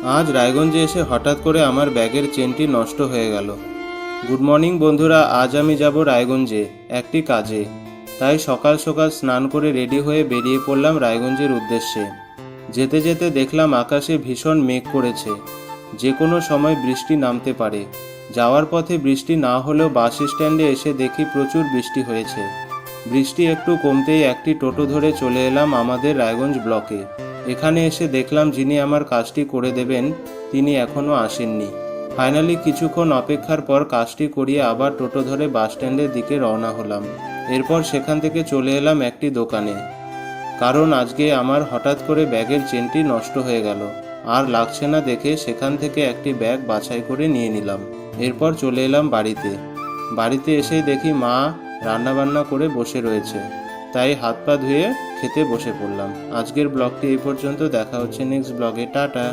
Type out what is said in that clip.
আজ রায়গঞ্জে এসে হঠাৎ করে আমার ব্যাগের চেনটি নষ্ট হয়ে গেল। গুড মর্নিং বন্ধুরা, আজ আমি যাব রায়গঞ্জে একটি কাজে। তাই সকাল সকাল স্নান করে রেডি হয়ে বেরিয়ে পড়লাম রায়গঞ্জের উদ্দেশ্যে। যেতে যেতে দেখলাম আকাশে ভীষণ মেঘ করেছে, যে কোনো সময় বৃষ্টি নামতে পারে। যাওয়ার পথে বৃষ্টি না হলেও বাস স্ট্যান্ডে এসে দেখি প্রচুর বৃষ্টি হয়েছে। বৃষ্টি একটু কমতেই একটি টোটো ধরে চলে এলাম আমাদের রায়গঞ্জ ব্লকে। এখানে এসে দেখলাম যিনি আমার কাজটি করে দেবেন তিনি এখনও আসেননি। ফাইনালি কিছুক্ষণ অপেক্ষার পর কাজটি করিয়ে আবার টোটো ধরে বাস স্ট্যান্ডের দিকে রওনা হলাম। এরপর সেখান থেকে চলে এলাম একটি দোকানে, কারণ আজকে আমার হঠাৎ করে ব্যাগের চেনটি নষ্ট হয়ে গেল। আর লাগছে না দেখে সেখান থেকে একটি ব্যাগ বাছাই করে নিয়ে নিলাম। এরপর চলে এলাম বাড়িতে। বাড়িতে এসেই দেখি মা রান্নাবান্না করে বসে রয়েছে, তাই হাত পা ধুয়ে খেতে বসে পড়লাম। আজকের ব্লগটি এই পর্যন্ত, দেখা হচ্ছে নেক্সট ব্লগে। টাটা।